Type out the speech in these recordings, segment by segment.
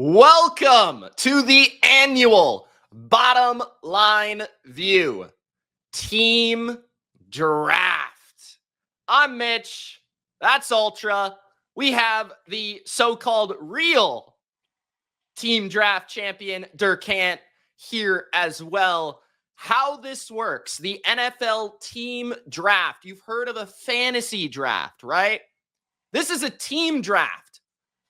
Welcome to the annual Bottom Line View Team Draft. I'm Mitch. That's Ultra. We have the so-called real Team Draft champion, Durcant, here as well. How this works, the NFL Team Draft. You've heard of a fantasy draft, right? This is a team draft.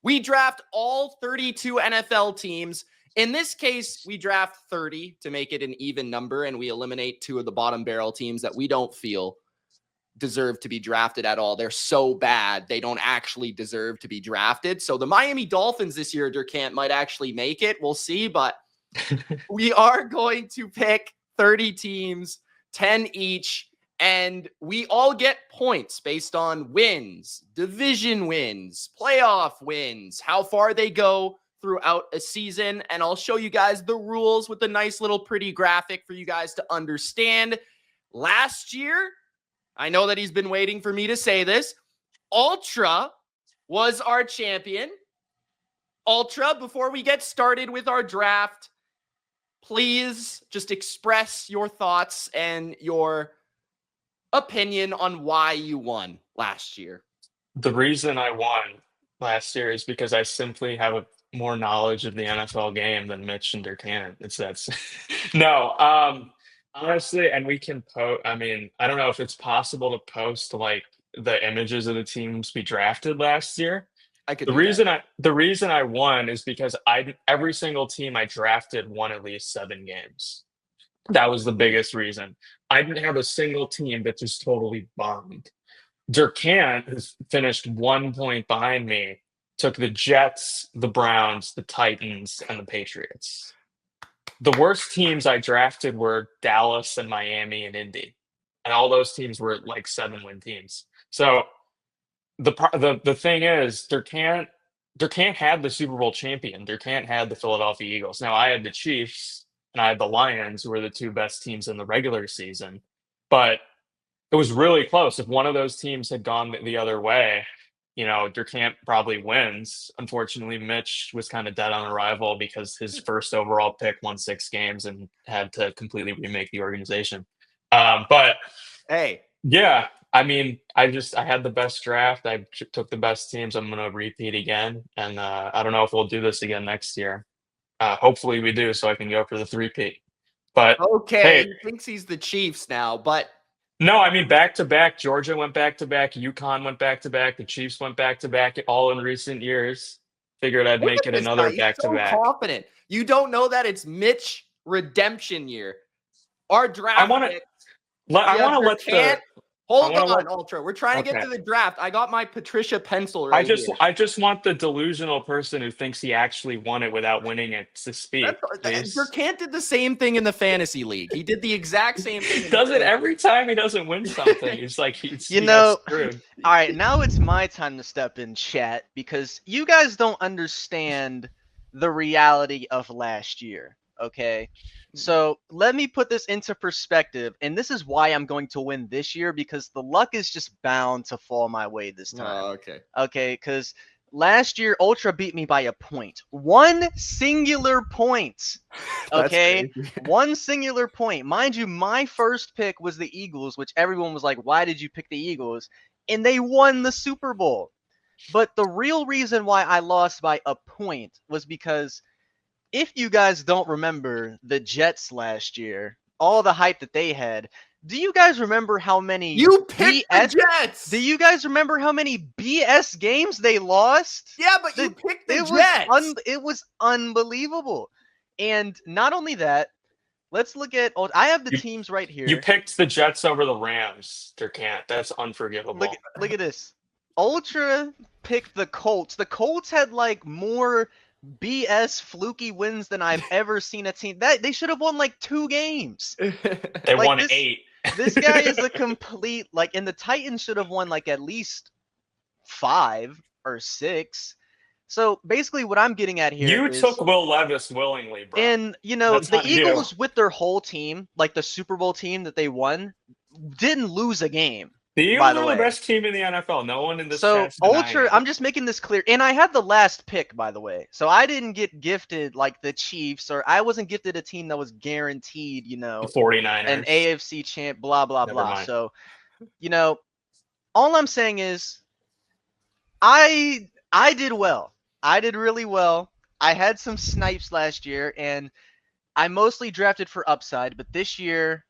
We draft all 32 NFL teams. In this case, we draft 30 to make it an even number, and we eliminate 2 of the bottom barrel teams that we don't feel deserve to be drafted at all. They're so bad, they don't actually deserve to be drafted. So the Miami Dolphins this year, Durcant, might actually make it. We'll see, but we are going to pick 30 teams, 10 each. And we all get points based on wins, division wins, playoff wins, how far they go throughout a season. And I'll show you guys the rules with a nice little pretty graphic for you guys to understand. Last year, I know that he's been waiting for me to say this, Ultra was our champion. Ultra, before we get started with our draft, please just express your thoughts and your opinion on why you won last year. The reason I won last year is because I simply have more knowledge of the NFL game than Mitch and Durcant. No, honestly, and we can post. I mean, I don't know if it's possible to post like the images of the teams we drafted last year. I could The do that. reason I won is because every single team I drafted won at least 7 games. That was the biggest reason. I didn't have a single team that just totally bombed. Durcant, who's finished 1 point behind me, took the Jets, the Browns, the Titans, and the Patriots. The worst teams I drafted were Dallas and Miami and Indy. And all those teams were like 7-win teams. So the thing is, Durcant had the Super Bowl champion. Durcant had the Philadelphia Eagles. Now I had the Chiefs and I had the Lions, who were the 2 best teams in the regular season. But it was really close. If one of those teams had gone the other way, Durcant probably wins. Unfortunately, Mitch was kind of dead on arrival because his first overall pick won 6 games and had to completely remake the organization. But Hey, yeah, I mean, I had the best draft. I took the best teams. I'm going to repeat again. And I don't know if we'll do this again next year. Hopefully we do, so I can go for the 3-peat. But okay, hey, he thinks he's the Chiefs now, but no, I mean back to back. Georgia went back to back. UConn went back to back. The Chiefs went back to back. All in recent years. Figured I'd look make at it this guy. another He's back to so back. confident. You don't know that it's Mitch redemption year. Our draft I want to. picks, I we want to have let Durcant. the. Hold wanna on, let- Ultra. We're trying to get Okay. to the draft. I got my Patricia pencil right here. I just want the delusional person who thinks he actually won it without winning it to speak. Please. Durcant did the same thing in the fantasy league. He did the exact same thing. He does it every time he doesn't win something. He's like he You got know, screwed. All right, now it's my time to step in, chat, because you guys don't understand the reality of last year, okay? So let me put this into perspective, and this is why I'm going to win this year, because the luck is just bound to fall my way this time. okay. Okay, because last year Ultra beat me by a point. 1 singular point. Okay, That's crazy. 1 singular point. Mind you, my first pick was the Eagles, which everyone was like, why did you pick the Eagles? And they won the Super Bowl. But the real reason why I lost by a point was because if you guys don't remember the Jets last year, all the hype that they had, do you guys remember how many You picked the Jets. Do you guys remember how many BS games they lost? Yeah, but you picked the Jets. It was unbelievable. And not only that, let's look at. I have the teams right here. You picked the Jets over the Rams, Durcant. That's unforgivable. Look at this. Ultra picked the Colts. The Colts had like more BS fluky wins than I've ever seen a team. That they should have won like 2 games. They like won this- 8. This guy is a complete and the Titans should have won like at least 5 or 6. So basically what I'm getting at here You is, took Will Levis willingly, bro. and That's the on you. Eagles with their whole team, like the Super Bowl team that they won, didn't lose a game. The Eagles by the are way. the best team in the NFL. No one in this So chat's denying Ultra, it. I'm just making this clear, and I had the last pick, by the way. So I didn't get gifted like the Chiefs, or I wasn't gifted a team that was guaranteed, The an 49ers. AFC champ, blah blah Never blah. mind. So, all I'm saying is, I did well. I did really well. I had some snipes last year, and I mostly drafted for upside, but this year,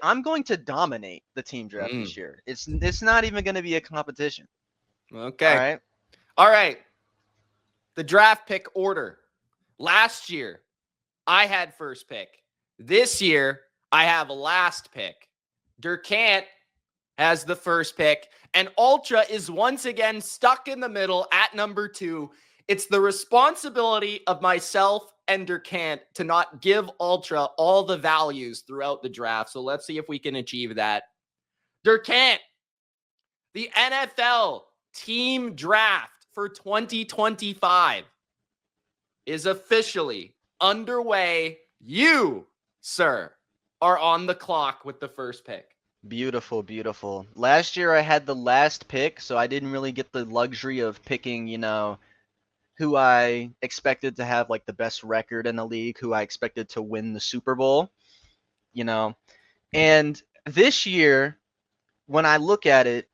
I'm going to dominate the team draft this year. It's not even going to be a competition. Okay. All right. The draft pick order. Last year, I had first pick. This year, I have last pick. Durcant has the first pick, and Ultra is once again stuck in the middle at number 2. It's the responsibility of myself and Durcant to not give Ultra all the values throughout the draft. So let's see if we can achieve that. Durcant, the NFL team draft for 2025 is officially underway. You, sir, are on the clock with the first pick. Beautiful, beautiful. Last year I had the last pick, so I didn't really get the luxury of picking, who I expected to have like the best record in the league, who I expected to win the Super Bowl, And this year, when I look at it,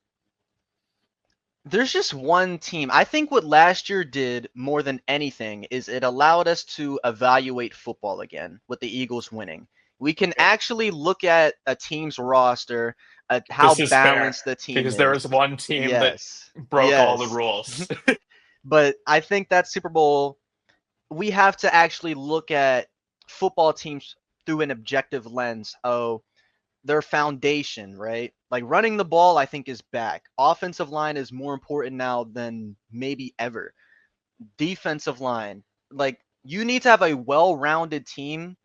there's just one team. I think what last year did more than anything is it allowed us to evaluate football again with the Eagles winning. We can actually look at a team's roster, at how This is balanced fair, the team because is. there was one team that Yes. broke all the Yes. rules. But I think that Super Bowl, we have to actually look at football teams through an objective lens. Oh, their foundation, right? Like running the ball, I think is back. Offensive line is more important now than maybe ever. Defensive line, like you need to have a well-rounded team.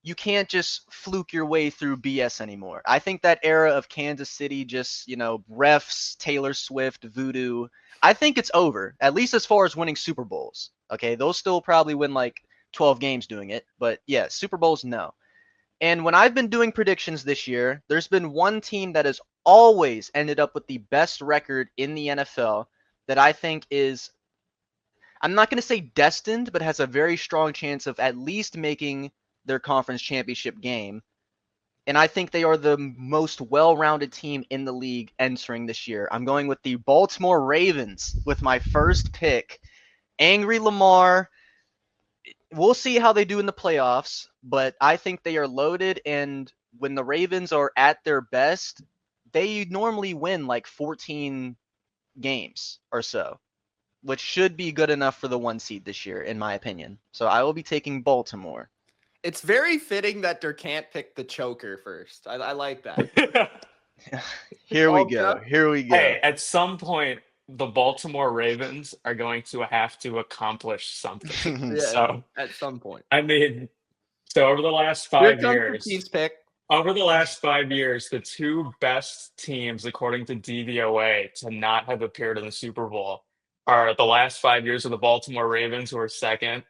You can't just fluke your way through BS anymore. I think that era of Kansas City, just, refs, Taylor Swift, voodoo, I think it's over, at least as far as winning Super Bowls. Okay, they'll still probably win like 12 games doing it, but yeah, Super Bowls, no. And when I've been doing predictions this year, there's been one team that has always ended up with the best record in the NFL that I think is, I'm not going to say destined, but has a very strong chance of at least making their conference championship game. And I think they are the most well-rounded team in the league entering this year. I'm going with the Baltimore Ravens with my first pick. Angry Lamar. We'll see how they do in the playoffs, but I think they are loaded, and when the Ravens are at their best, they normally win like 14 games or so, which should be good enough for the 1 seed this year, in my opinion. So I will be taking Baltimore. It's very fitting that Durcant picked the choker first. I like that. Here we Ultra? go. Here we go. Hey, at some point, the Baltimore Ravens are going to have to accomplish something. Yeah, So, at some point. I mean, so over the last Here 5 comes the years, Chiefs pick. over the last 5 years, the two best teams, according to DVOA, to not have appeared in the Super Bowl are the last 5 years of the Baltimore Ravens, who are second,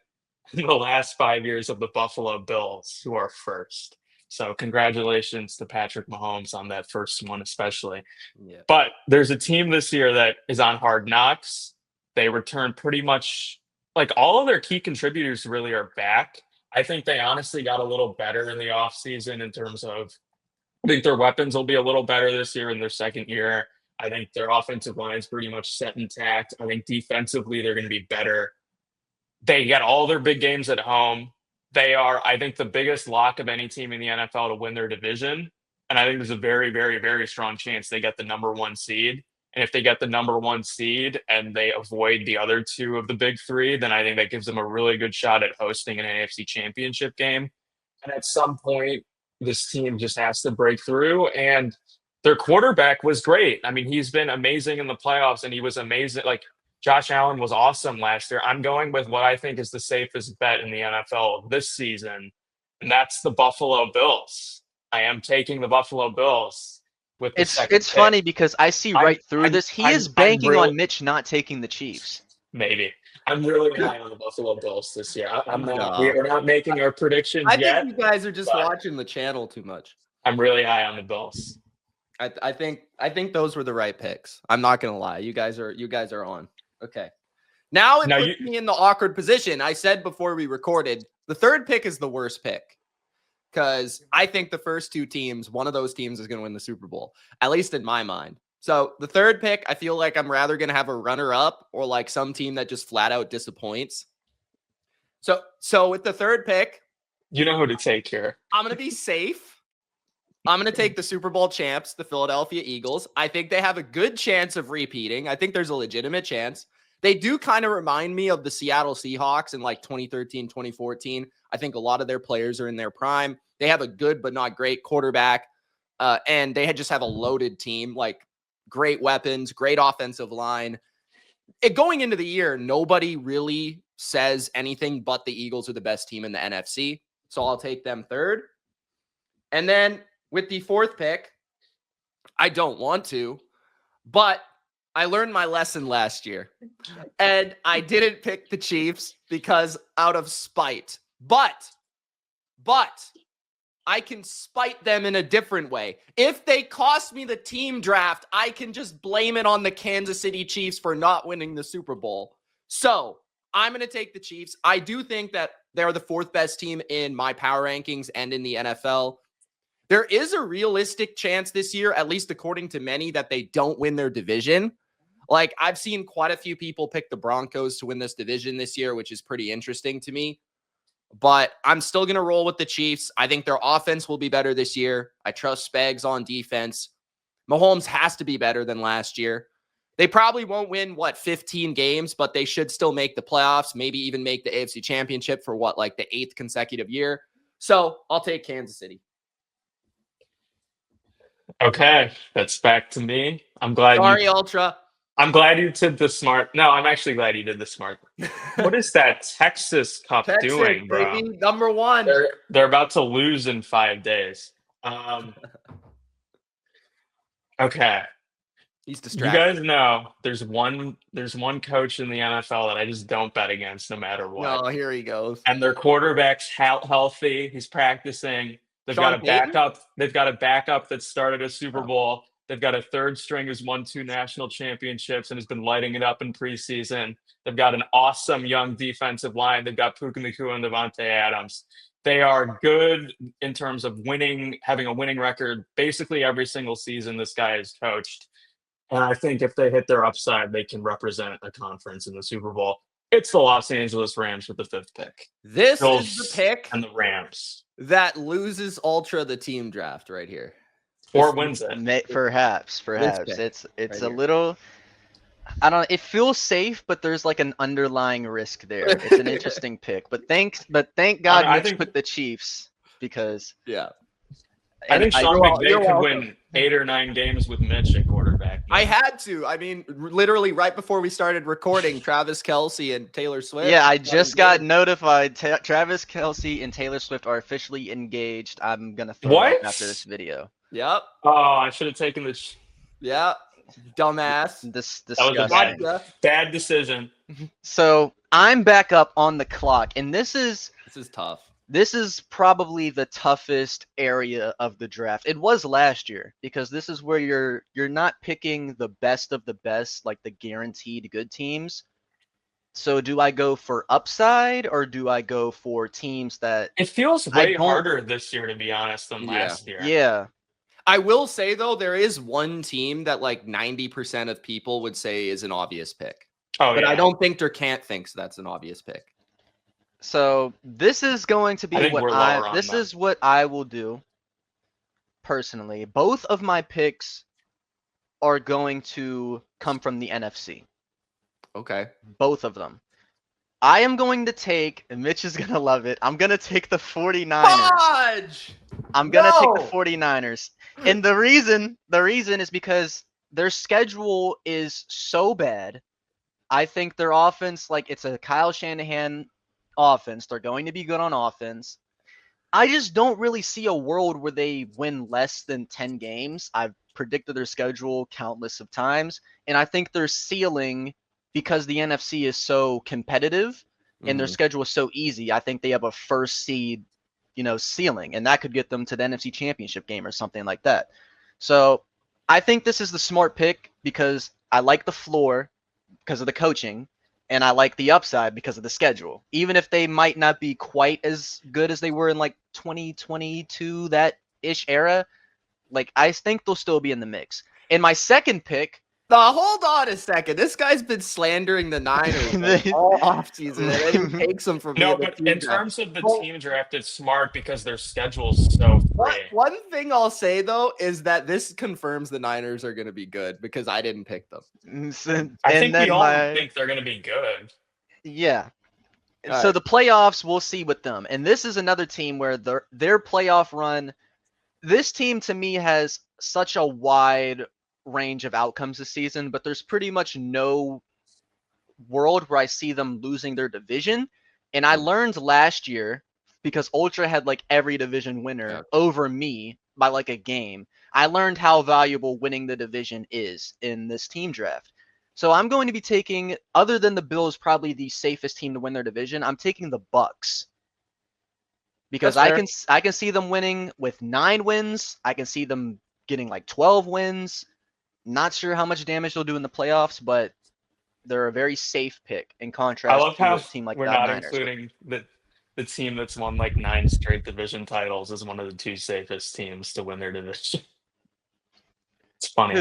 and the last 5 years of the Buffalo Bills, who are first. So congratulations to Patrick Mahomes on that first one, especially. Yeah. But there's a team this year that is on Hard Knocks. They return pretty much like all of their key contributors really are back. I think they honestly got a little better in the offseason in terms of, I think their weapons will be a little better this year in their second year. I think their offensive line is pretty much set intact. I think defensively they're going to be better. They get all their big games at home. They are, I think, the biggest lock of any team in the NFL to win their division. And I think there's a very, very, very strong chance they get the number 1 seed. And if they get the number 1 seed and they avoid the other 2 of the big 3, then I think that gives them a really good shot at hosting an AFC championship game. And at some point, this team just has to break through. And their quarterback was great. I mean, he's been amazing in the playoffs, and he was amazing. Like, Josh Allen was awesome last year. I'm going with what I think is the safest bet in the NFL this season, and that's the Buffalo Bills. I am taking the Buffalo Bills with the second It's pick. funny because I see right through this. He is banking really, on Mitch not taking the Chiefs. Maybe. I'm really high on the Buffalo Bills this year. I'm not. No. We're not making our predictions I yet. think you guys are just but watching the channel too much. I'm really high on the Bills. I think those were the right picks. I'm not gonna lie. You guys are on. Okay. Now it puts me in the awkward position. I said before we recorded, the third pick is the worst pick. Because I think the first two teams, one of those teams is going to win the Super Bowl, at least in my mind. So the third pick, I feel like I'm rather going to have a runner-up or like some team that just flat out disappoints. So with the third pick, you know who to take here. I'm going to be safe. I'm going to take the Super Bowl champs, the Philadelphia Eagles. I think they have a good chance of repeating. I think there's a legitimate chance. They do kind of remind me of the Seattle Seahawks in like 2013, 2014. I think a lot of their players are in their prime. They have a good but not great quarterback, and they just have a loaded team, like great weapons, great offensive line. Going into the year, nobody really says anything but the Eagles are the best team in the NFC. So I'll take them third. And then with the fourth pick, I don't want to, but I learned my lesson last year. And I didn't pick the Chiefs because out of spite. But I can spite them in a different way. If they cost me the team draft, I can just blame it on the Kansas City Chiefs for not winning the Super Bowl. So I'm going to take the Chiefs. I do think that they're the fourth best team in my power rankings and in the NFL. There is a realistic chance this year, at least according to many, that they don't win their division. Like, I've seen quite a few people pick the Broncos to win this division this year, which is pretty interesting to me. But I'm still going to roll with the Chiefs. I think their offense will be better this year. I trust Spags on defense. Mahomes has to be better than last year. They probably won't win, 15 games, but they should still make the playoffs, maybe even make the AFC Championship for the 8th consecutive year. So I'll take Kansas City. Okay, that's back to me. I'm glad Ultra. I'm glad you did the smart. No, I'm actually glad you did the smart. What is that Texas Cup doing, bro? Baby, number one. They're about to lose in 5 days. Okay. He's distracted. You guys know there's one coach in the NFL that I just don't bet against no matter what. No, here he goes. And their quarterback's healthy. He's practicing. They've got a backup. They've got a backup that started a Super Bowl. They've got a third string who's won 2 national championships and has been lighting it up in preseason. They've got an awesome young defensive line. They've got Puka Nacua and Devontae Adams. They are good in terms of winning, having a winning record basically every single season this guy has coached. And I think if they hit their upside, they can represent a conference in the Super Bowl. It's the Los Angeles Rams with the 5th pick. This is the pick and the Rams that loses Ultra the team draft right here. Or wins it. Perhaps. It's right a little. I don't. It feels safe, but there's like an underlying risk there. It's an interesting pick, but thank God Mitch put the Chiefs because I think Sean McVay could win 8 or 9 games with Mitch at quarterback. I had to. I mean, literally right before we started recording, Travis Kelce and Taylor Swift. Yeah, I just got notified. Travis Kelce and Taylor Swift are officially engaged. I'm gonna throw up after this video. Yep. Oh, I should have taken this. Yeah. Dumbass. That was a bad decision. So I'm back up on the clock, and this is tough. This is probably the toughest area of the draft. It was last year because this is where you're not picking the best of the best, like the guaranteed good teams. So do I go for upside or do I go for teams that it feels way harder this year, to be honest, than last year? Yeah. I will say though, there is one team that like 90% of people would say is an obvious pick. But I don't think Durcant thinks that's an obvious pick. So this is going to be what I will do personally. Both of my picks are going to come from the NFC. Okay. Both of them. I am going to take, and Mitch is going to love it, I'm going to take the 49ers. Fudge! I'm going to take the 49ers. And the reason is because their schedule is so bad. I think their offense, like it's a Kyle Shanahan offense. They're going to be good on offense. I just don't really see a world where they win less than 10 games. I've predicted their schedule countless of times, and I think their ceiling, because the NFC is so competitive and their schedule is so easy, I think they have a first seed, ceiling, and that could get them to the NFC Championship game or something like that. So I think this is the smart pick because I like the floor because of the coaching, and I like the upside because of the schedule. Even if they might not be quite as good as they were in like 2022, that ish era, like I think they'll still be in the mix. And my second pick, Now, hold on a second. This guy's been slandering the Niners like, all offseason, and then he takes them from No, being the but team in draft. terms of the Well, team draft, it's smart because their schedule's so free. one thing I'll say though is that this confirms the Niners are going to be good because I didn't pick them. and I think we then all think they're going to be good. yeah. All So right. the playoffs, we'll see with them. And this is another team where their playoff run, this team to me has such a wide range of outcomes this season, but there's pretty much no world where I see them losing their division. And I learned last year because Ultra had like every division winner over me by like a game. I learned how valuable winning the division is in this team draft. So I'm going to be taking, other than the Bills, probably the safest team to win their division. I'm taking the Bucks because That's I can see them winning with 9 wins. I can see them getting like 12 wins. Not sure how much damage they'll do in the playoffs, but they're a very safe pick in I contrast love to how a team like we're the not Niners. including the team that's won like 9 straight division titles as one of the 2 safest teams to win their division. It's funny.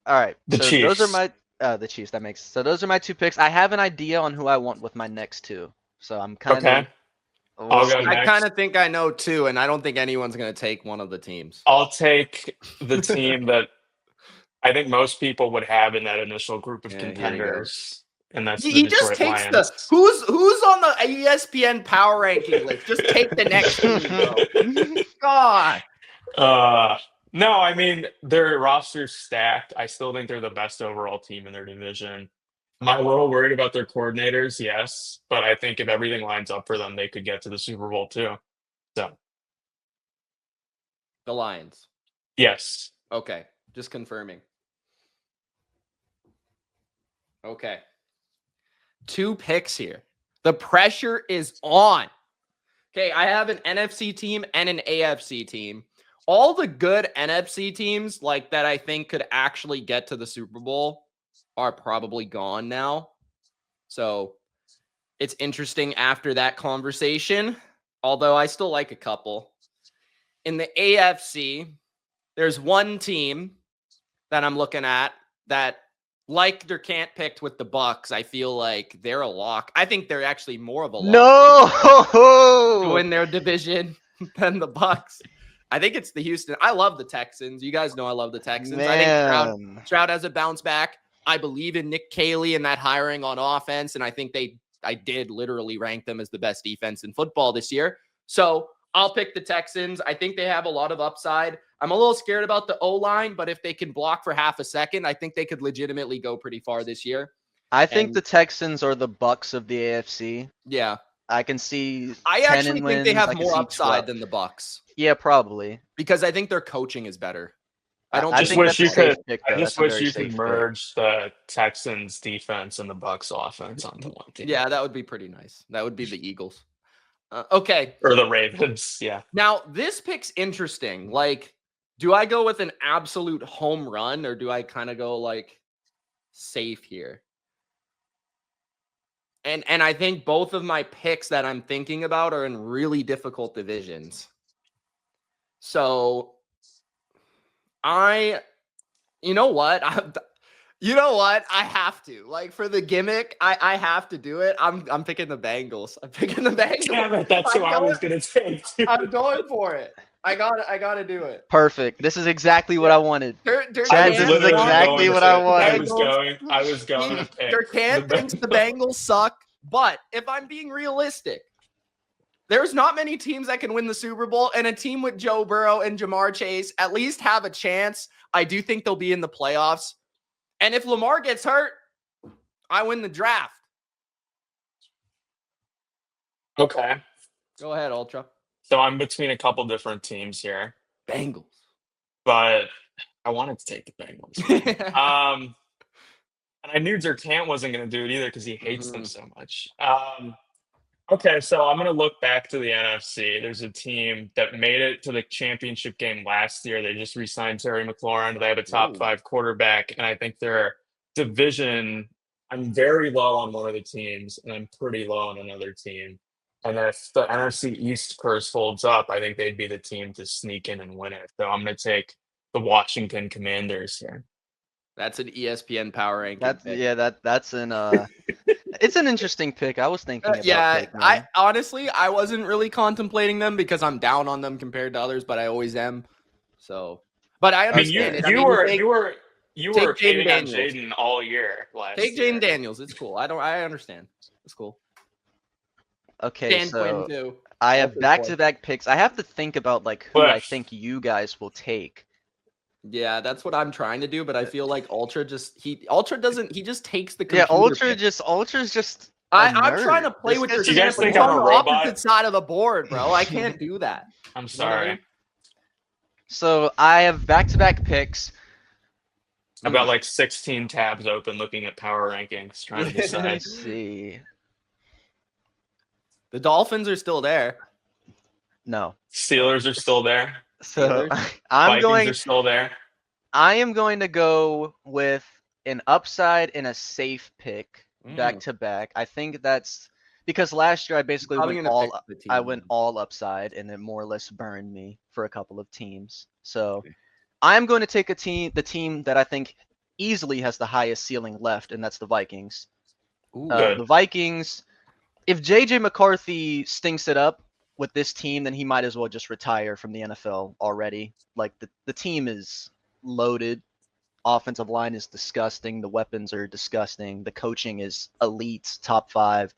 All right, The so those are Chiefs. my the Chiefs. That makes so those are my 2 picks. I have an idea on who I want with my next 2, so I'm kind Okay. of. We'll I'll go see. I next. kind of think I know too, and I don't think anyone's going to take one of the teams. I'll take the team that I think most people would have in that initial group of Yeah, here you go. contenders, and that's the He just Detroit takes Lions. who's on the ESPN power ranking list. Just take the next team, bro. God. No, I mean their roster's stacked. I still think they're the best overall team in their division. Am I a little worried about their coordinators? Yes, but I think if everything lines up for them, they could get to the Super Bowl too. So, The Lions. yes. Okay, just confirming. Okay. 2 picks here. The pressure is on. Okay, I have an NFC team and an AFC team. All the good NFC teams like that I think could actually get to the Super Bowl are probably gone now. So it's interesting after that conversation, although I still like a couple. In the AFC, there's one team that I'm looking at that, like Durcant picked with the Bucks, I feel like they're a lock. I think they're actually more of a lock to win their division than the Bucks. I think it's the Houston. I love the Texans. You guys know I love the Texans. I think Stroud has a bounce back. I believe in Nick Caley and that hiring on offense, and I think I did literally rank them as the best defense in football this year. So I'll pick the Texans. I think they have a lot of upside. I'm a little scared about the O-line, but if they can block for half a second, I think they could legitimately go pretty far this year. I think the Texans are the Bucks of the AFC. Yeah. I can see. I 10 actually think they wins. have more upside than the Bucks. Yeah, probably. Because I think their coaching is better. I just wish you could merge the Texans defense and the Bucks offense onto one team. Yeah, that would be pretty nice. That would be the Eagles. Okay. Or the Ravens, yeah. Now, this pick's interesting. Like, do I go with an absolute home run or do I kind of go like safe here? And I think both of my picks that I'm thinking about are in really difficult divisions. So you know what? I have to. Like for the gimmick, I have to do it. I'm picking the Bengals. I'm picking the Bengals. Damn it, that's who I was gonna take. I'm going for it. I gotta do it. Perfect. This is exactly what I wanted. Chad, this is exactly what I wanted. I was going to pick. Durcant thinks the Bengals suck, but if I'm being realistic, there's not many teams that can win the Super Bowl, and a team with Joe Burrow and Jamar Chase at least have a chance. I do think they'll be in the playoffs. And if Lamar gets hurt, I win the draft. Okay. Go ahead, Ultra. So I'm between a couple different teams here. Bengals. But I wanted to take the Bengals. And I knew Durcant wasn't going to do it either because he hates them so much. Okay, so I'm gonna look back to the NFC. There's a team that made it to the championship game last year. They just re-signed Terry McLaurin. They have a top Ooh. 5 quarterback, and I think their division. I'm very low on one of the teams, and I'm pretty low on another team. And if the NFC East purse holds up, I think they'd be the team to sneak in and win it. So I'm gonna take the Washington Commanders here. That's an ESPN power ranking. That's pick. that's an it's an interesting pick. I was thinking about Yeah, taking I them. honestly I wasn't really contemplating them because I'm down on them compared to others, but I always am. So, but I I mean, you understand it. I you mean, were take, you were you take were Jaden hating on Daniels. Jaden all year last Take year. Jaden Daniels. It's cool. I understand. It's cool. Okay, Dan so Quinn too. I have Also back-to-back picks. I have to think about like who I But- think you guys will take. Yeah, that's what I'm trying to do, but I feel like Ultra just doesn't he just takes the Yeah, computer pick. Ultra's just. I'm trying to play This with guy's your You guys sample. think It's I'm on a the robot? opposite side of the board, bro. I can't do that. I'm You know what I sorry. mean? So I have back-to-back picks. I've got like 16 tabs open looking at power rankings, trying to Let me decide. see. The Dolphins are still there. No. Steelers are still there. So Steelers? Vikings are still there. I am going to go with an upside and a safe pick back to back. I think that's because last year I basically Probably went gonna pick all the team, I went then. all upside and it more or less burned me for a couple of teams. So Okay. I'm going to take the team that I think easily has the highest ceiling left, and that's the Vikings. Ooh. Good. The Vikings, if JJ McCarthy stinks it up with this team, then he might as well just retire from the NFL already. Like the team is loaded. Offensive line is disgusting. The weapons are disgusting. The coaching is elite, top 5.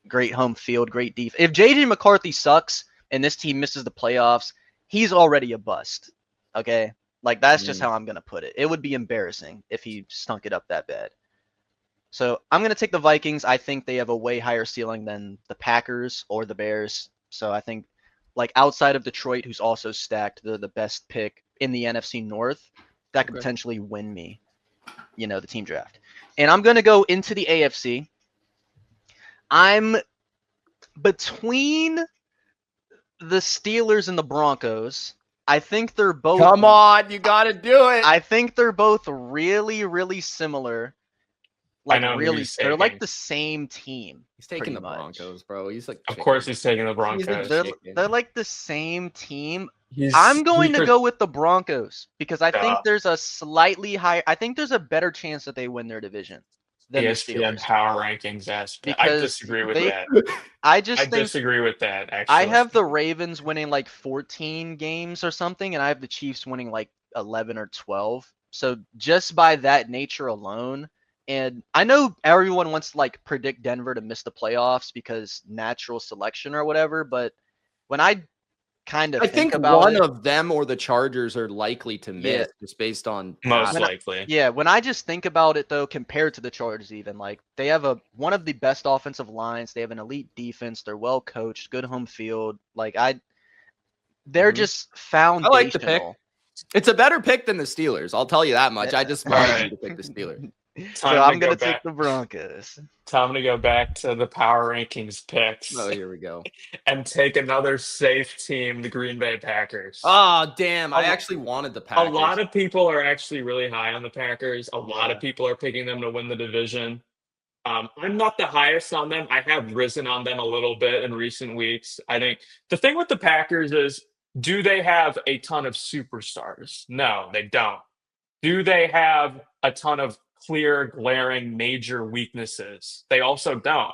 Great home field, great defense. If JJ McCarthy sucks and this team misses the playoffs, he's already a bust. Okay? Like that's just how I'm going to put it. It would be embarrassing if he stunk it up that bad. So I'm going to take the Vikings. I think they have a way higher ceiling than the Packers or the Bears. So I think like outside of Detroit, who's also stacked, they're the best pick in the NFC North that could potentially win me, the team draft. And I'm going to go into the AFC. I'm between the Steelers and the Broncos. I think they're both. Come on, you got to do it. I think they're both really, really similar. Like I know who really, he's they're like taking. the same team. He's taking the pretty much. Broncos, bro. He's like, Of course, he's taking the He's a Broncos. chicken. They're like the same team. He's- I'm going he to could- go with the Broncos because I think Yeah. there's a slightly higher. I think there's a better chance that they win their division than the ESPN Steelers. power rankings aspect. I Because disagree with they- that. I just I think disagree with that. Actually, I have the Ravens winning like 14 games or something, and I have the Chiefs winning like 11 or 12. So just by that nature alone, and I know everyone wants to like predict Denver to miss the playoffs because natural selection or whatever, but when I kind of I think about one it, of them or the Chargers are likely to miss just based on most talent. likely. when I just think about it though, compared to the Chargers, even like they have one of the best offensive lines, they have an elite defense, they're well coached, good home field. Like they're Mhm. just I foundational. like the pick. It's a better pick than the Steelers. I'll tell you that much. I just wanted Alright. you to pick the Steelers. So Time to I'm go gonna take back. the Broncos. Time to go back to the power rankings picks Oh, here we go. and take another safe team, the Green Bay Packers. Oh, damn. I A- actually wanted the Packers. A lot of people are actually really high on the Packers. A lot Yeah. of people are picking them to win the division. I'm not the highest on them. I have risen on them a little bit in recent weeks. I think the thing with the Packers is, do they have a ton of superstars? No, they don't. Do they have a ton of clear, glaring, major weaknesses? They also don't.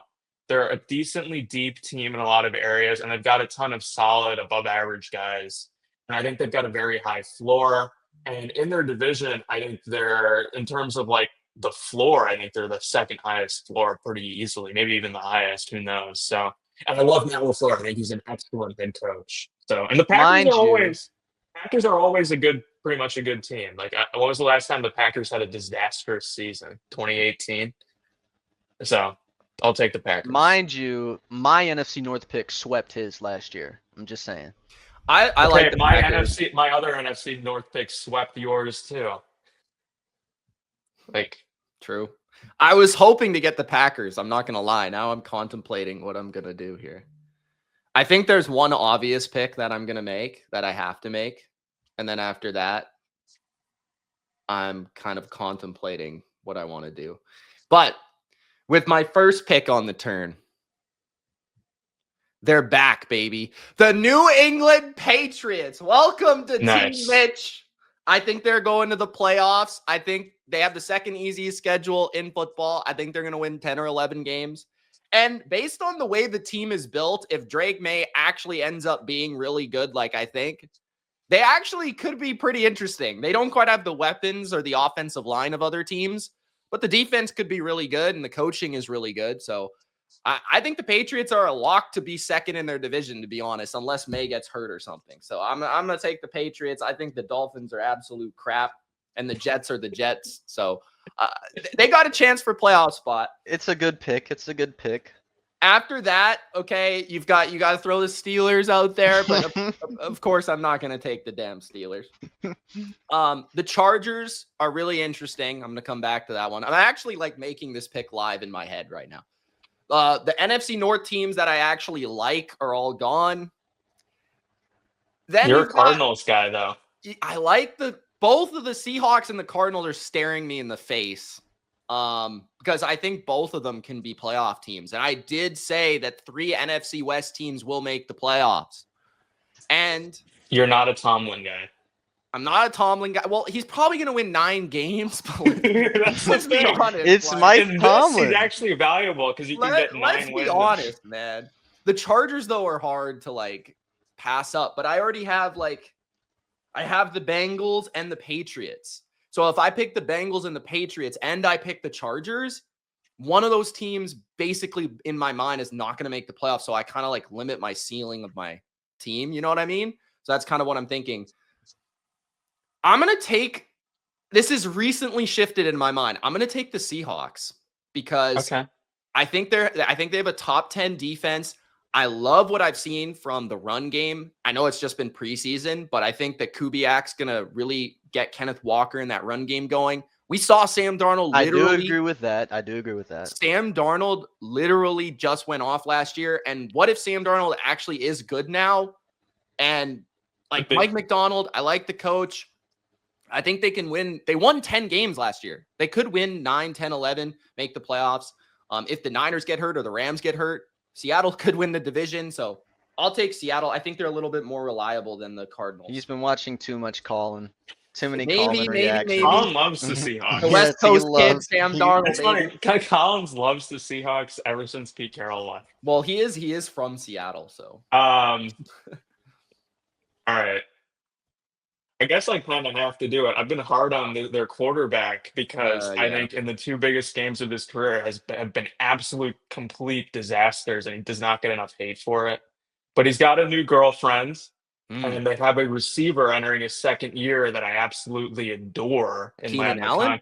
They're a decently deep team in a lot of areas, and they've got a ton of solid, above average guys. And I think they've got a very high floor. And in their division, I think they're, in terms of like the floor, I think they're the second highest floor pretty easily, maybe even the highest. Who knows? So, and I love Matt LaFleur. I think he's an excellent head coach. So, and the Mind Packers are always pretty much a good team. Like, when was the last time the Packers had a disastrous season? 2018. So, I'll take the Packers. Mind you, my NFC North pick swept his last year. I'm just saying. I like the my Packers. my other NFC North pick swept yours too. Like, True. I was hoping to get the Packers. I'm not going to lie. Now I'm contemplating what I'm going to do here. I think there's one obvious pick that I'm going to make that I have to make. And then after that, I'm kind of contemplating what I want to do. But with my first pick on the turn, they're back, baby. The New England Patriots. Welcome to Nice. Team Mitch. I think they're going to the playoffs. I think they have the second easiest schedule in football. I think they're going to win 10 or 11 games. And based on the way the team is built, if Drake May actually ends up being really good, like I think, they actually could be pretty interesting. They don't quite have the weapons or the offensive line of other teams, but the defense could be really good and the coaching is really good. So I think the Patriots are a lock to be second in their division, to be honest, unless May gets hurt or something. So I'm going to take the Patriots. I think the Dolphins are absolute crap and the Jets are the Jets. So they got a chance for playoff spot. It's a good pick. It's a good pick. After that, okay, you got to throw the Steelers out there, but of course I'm not going to take the damn Steelers. The Chargers are really interesting. I'm going to come back to that one. I'm actually like making this pick live in my head right now. The NFC North teams that I actually like are all gone. Then You're a Cardinals guy, though. I like both of the Seahawks and the Cardinals are staring me in the face. Because I think both of them can be playoff teams. And I did say that 3 NFC West teams will make the playoffs. And you're not a Tomlin guy. I'm not a Tomlin guy. Well, he's probably going to win 9 games. But let's be honest. It's Mike Tomlin. He's actually valuable because you can get 9 wins. Let's be honest, man. The Chargers, though, are hard to like pass up. But I already have I have the Bengals and the Patriots. So if I pick the Bengals and the Patriots and I pick the Chargers, one of those teams basically in my mind is not going to make the playoffs. So I kind of like limit my ceiling of my team. You know what I mean? So that's kind of what I'm thinking. I'm going to take, this is recently shifted in my mind. I'm going to take the Seahawks because I think they have a top 10 defense. I love what I've seen from the run game. I know it's just been preseason, but I think that Kubiak's going to really get Kenneth Walker in that run game going. We saw Sam Darnold literally. I do agree with that. Sam Darnold literally just went off last year. And what if Sam Darnold actually is good now? And like Mike McDonald, I like the coach. I think they can win. They won 10 games last year. They could win 9, 10, 11, make the playoffs. If the Niners get hurt or the Rams get hurt, Seattle could win the division. So I'll take Seattle. I think they're a little bit more reliable than the Cardinals. He's been watching too much Colin. Too many Colin reactions. Colin loves the Seahawks. The West Coast kid, Sam Darnold. It's funny. Collins loves the Seahawks ever since Pete Carroll left. Well, he is from Seattle, so. All right. I guess I kind of have to do it. I've been hard on their quarterback because I think in the 2 biggest games of his career have been absolute complete disasters, and he does not get enough hate for it. But he's got a new girlfriend, and they have a receiver entering his 2nd year that I absolutely adore in Keenan Allen?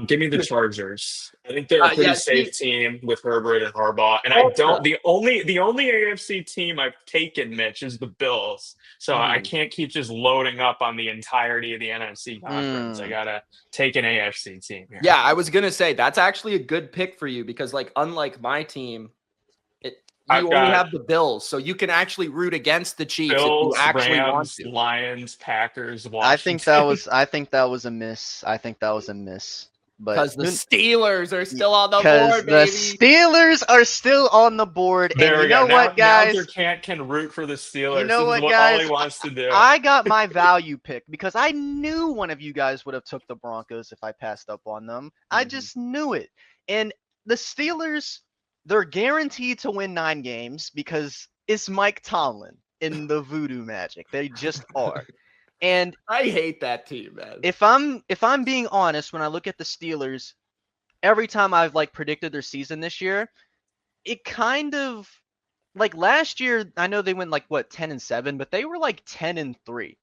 Give me the Chargers. I think they're a pretty safe team with Herbert and Harbaugh. And the only AFC team I've taken, Mitch, is the Bills. So I can't keep just loading up on the entirety of the NFC conference. I gotta take an AFC team here. Yeah, I was gonna say that's actually a good pick for you because, like, unlike my team, you only have the Bills, so you can actually root against the Chiefs Bills, if you actually Rams, want to. Lions, Packers, Washington. I think that was a miss. Because the Steelers are still on the board, baby. The Steelers are still on the board. And there you know what, guys? Now Durcant can root for the Steelers. You know what, guys? All he wants to do. I got my value pick because I knew one of you guys would have took the Broncos if I passed up on them. I just knew it. And the Steelers, they're guaranteed to win 9 games because it's Mike Tomlin in the voodoo magic. They just are. And I hate that team, man. If I'm being honest, when I look at the Steelers, every time I've like predicted their season this year, it kind of like last year, I know they went like 10-7, but they were like 10-3.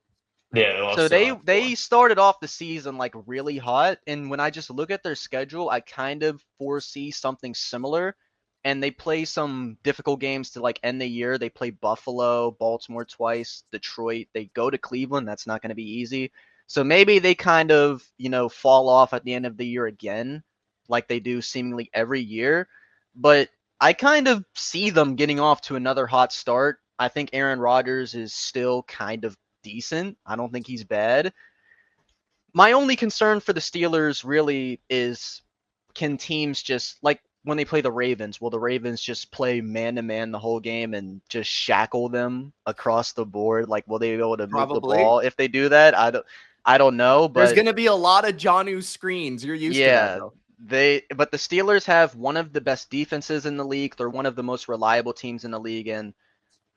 Yeah. So they started off the season like really hot, and when I just look at their schedule, I kind of foresee something similar. And they play some difficult games to like end the year. They play Buffalo, Baltimore twice, Detroit. They go to Cleveland. That's not going to be easy. So maybe they kind of, fall off at the end of the year again, like they do seemingly every year. But I kind of see them getting off to another hot start. I think Aaron Rodgers is still kind of decent. I don't think he's bad. My only concern for the Steelers really is, can teams just, like when they play the Ravens, will the Ravens just play man to man the whole game and just shackle them across the board? Like, will they be able to move the Probably. ball if they do that? I don't know, There's but going to be a lot of Jonnu screens. You're used to that, yeah, though. but the Steelers have one of the best defenses in the league. They're one of the most reliable teams in the league, and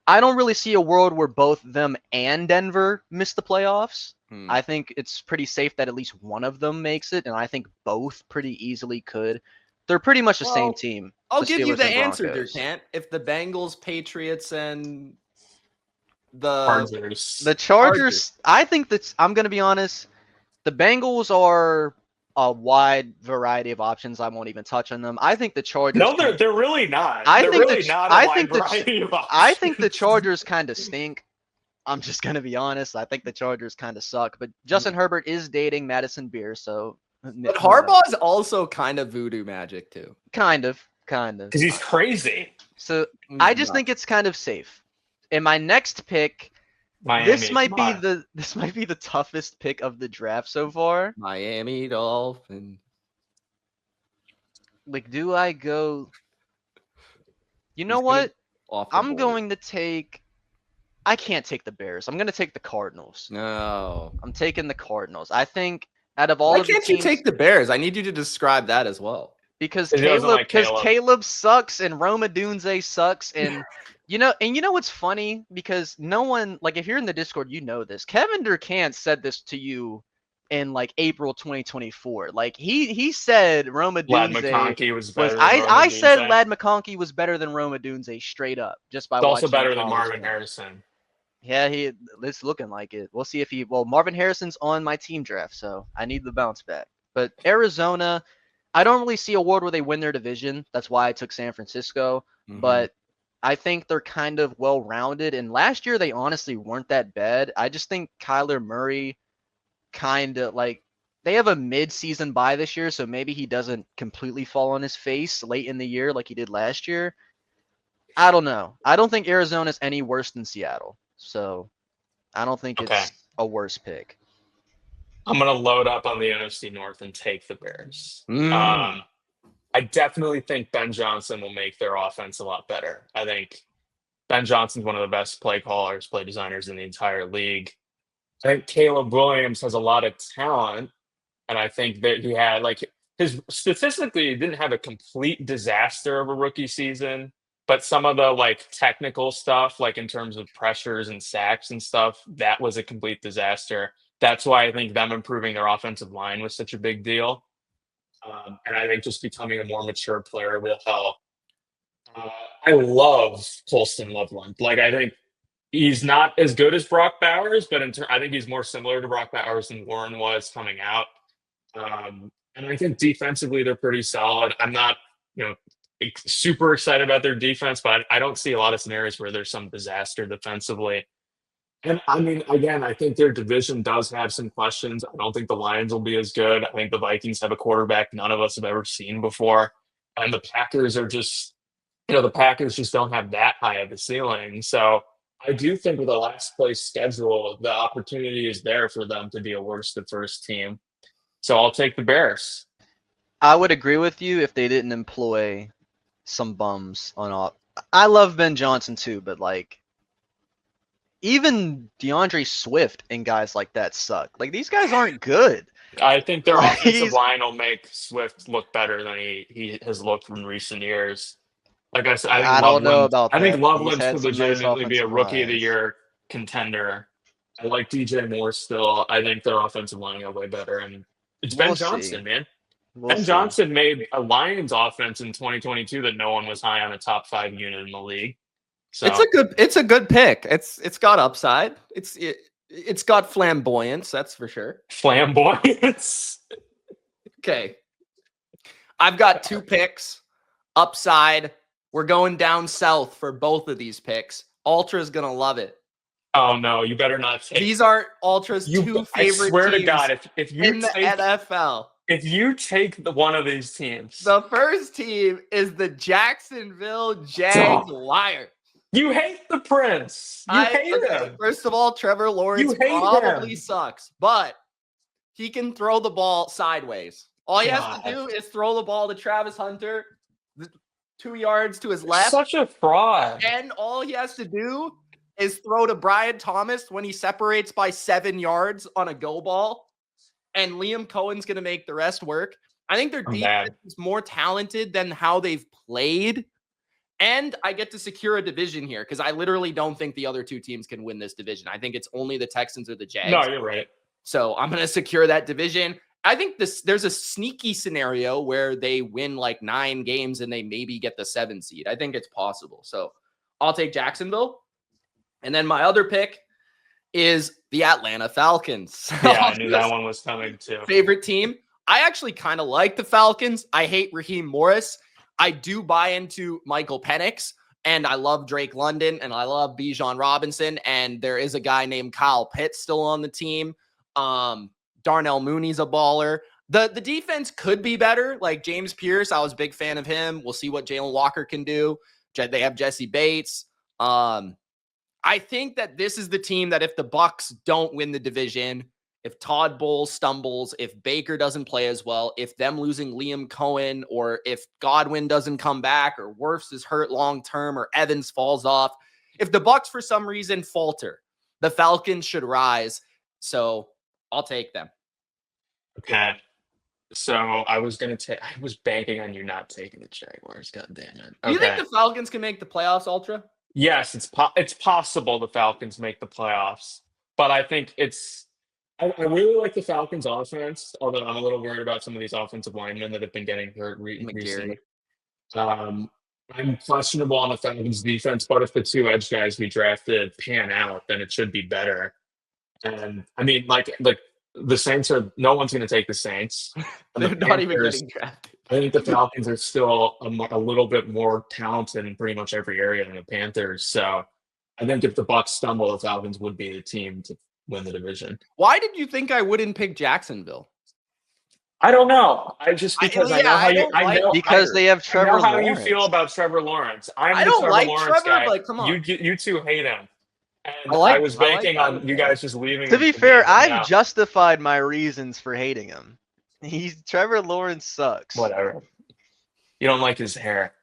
I don't really see a world where both them and Denver miss the playoffs. I think it's pretty safe that at least one of them makes it, and I think both pretty easily could. They're pretty much the same team. I'll the give you Steelers the and answer, Broncos. Durcant. If the Bengals, Patriots, and the Chargers. The Chargers, I think that's, I'm going to be honest, the Bengals are a wide variety of options. I won't even touch on them. I think the Chargers. No, they're really not. I They're think really not a wide variety of options. I think the Chargers kind of stink. I'm just gonna be honest. I think the Chargers kind of suck. But Justin Herbert is dating Madison Beer, so. But Harbaugh's also kind of voodoo magic too. Kind of. Because he's crazy. So I just think it's kind of safe. In my next pick, Miami, this might be the toughest pick of the draft so far. Miami Dolphins. Like, do I go? You know what? I'm going to take. I can't take the Bears. I'm going to take the Cardinals. No. I'm taking the Cardinals. I think out of all Why of the can't teams, you take the Bears? I need you to describe that as well. Because He doesn't like Caleb sucks and Roma Dunze sucks, and you know what's funny? Because no one, like, if you're in the Discord, you know this. Kevin Durcant said this to you in like April 2024. Like he said Roma Lad Dunze McConkey was better than I said Dunze. Lad McConkey was better than Roma Dunze straight up, just by It's also watching better the than college Marvin game. Harrison. Yeah, it's looking like it. We'll see if Marvin Harrison's on my team draft, so I need the bounce back. But Arizona, I don't really see a world where they win their division. That's why I took San Francisco. But I think they're kind of well-rounded. And last year, they honestly weren't that bad. I just think Kyler Murray kind of, like, they have a mid-season bye this year, so maybe he doesn't completely fall on his face late in the year like he did last year. I don't know. I don't think Arizona's any worse than Seattle. So I don't think it's a worse pick. I'm going to load up on the NFC North and take the Bears. I definitely think Ben Johnson will make their offense a lot better. I think Ben Johnson's one of the best play callers, play designers in the entire league. I think Caleb Williams has a lot of talent, and I think that he had, like, statistically, he didn't have a complete disaster of a rookie season, but some of the, like, technical stuff, like in terms of pressures and sacks and stuff, that was a complete disaster. That's why I think them improving their offensive line was such a big deal. And I think just becoming a more mature player will help. I love Colston Loveland. Like, I think he's not as good as Brock Bowers, but I think he's more similar to Brock Bowers than Warren was coming out. And I think defensively they're pretty solid. I'm not, super excited about their defense, but I don't see a lot of scenarios where there's some disaster defensively. And I mean, again, I think their division does have some questions. I don't think the Lions will be as good. I think the Vikings have a quarterback none of us have ever seen before. And the Packers are just, the Packers just don't have that high of a ceiling. So I do think with the last place schedule, the opportunity is there for them to be a worse than first team. So I'll take the Bears. I would agree with you if they didn't employ some bums on all. I love Ben Johnson too, but like, even DeAndre Swift and guys like that suck. Like, these guys aren't good. I think their offensive line will make Swift look better than he has looked in recent years. Like I said, I don't know about that. I think Loveland He's had could some nice legitimately be a offensive rookie of the lines. year contender. I like DJ Moore still. I think their offensive line got way better. And it's Ben Johnson, man. Ben Johnson made a Lions offense in 2022 that no one was high on a top 5 unit in the league. So It's a good pick. It's got upside. It's got flamboyance, that's for sure. Flamboyance. Okay. I've got 2 picks. Upside. We're going down south for both of these picks. Ultra's gonna love it. Oh no, you better not take. These are Ultra's two I favorite swear to teams God, if you in the take NFL. if you take one of these teams, The first team is the Jacksonville Jaguars. you hate the Prince. You hate Okay, him. first of all, Trevor Lawrence You hate probably him. sucks, but he can throw the ball sideways. All he has to God. do is throw the ball to Travis Hunter, 2 yards to his left, Such a fraud. and all he has to do is throw to Brian Thomas when he separates by 7 yards on a go ball, and Liam Cohen's going to make the rest work. I think their defense is more talented than how they've played. And I get to secure a division here because I literally don't think the other two teams can win this division. I think it's only the Texans or the Jags. No, you're right. So I'm going to secure that division. I think there's a sneaky scenario where they win like 9 games and they maybe get the 7 seed. I think it's possible. So I'll take Jacksonville. And then my other pick is the Atlanta Falcons. Yeah, I knew that one was coming too. Favorite team. I actually kind of like the Falcons. I hate Raheem Morris. I do buy into Michael Penix, and I love Drake London, and I love Bijan Robinson, and there is a guy named Kyle Pitts still on the team. Darnell Mooney's a baller. The defense could be better. Like James Pierce, I was a big fan of him. We'll see what Jalen Walker can do. They have Jesse Bates. I think that this is the team that if the Bucs don't win the division, if Todd Bowles stumbles, if Baker doesn't play as well, if them losing Liam Cohen, or if Godwin doesn't come back, or Wirfs is hurt long-term, or Evans falls off, if the Bucs for some reason falter, the Falcons should rise. So I'll take them. Okay. So I was banking on you not taking the Jaguars. God damn it. Okay. Do you think the Falcons can make the playoffs, Ultra? Yes, it's possible the Falcons make the playoffs, but I think I really like the Falcons offense, although I'm a little worried about some of these offensive linemen that have been getting hurt recently. I'm questionable on the Falcons defense, but if the 2 edge guys we drafted pan out, then it should be better. And I mean, like the Saints no one's going to take the Saints. They're not even getting drafted. I think the Falcons are still a little bit more talented in pretty much every area than the Panthers. So I think if the Bucs stumble, the Falcons would be the team to win the division. Why did you think I wouldn't pick Jacksonville? I don't know. I just because I know how you because they have Trevor Lawrence. How you feel about Trevor Lawrence. I don't like Trevor, guy. but come on. You two hate him. And I was banking on you guys just leaving. To be fair, I've justified my reasons for hating him. Trevor Lawrence sucks. Whatever. You don't like his hair.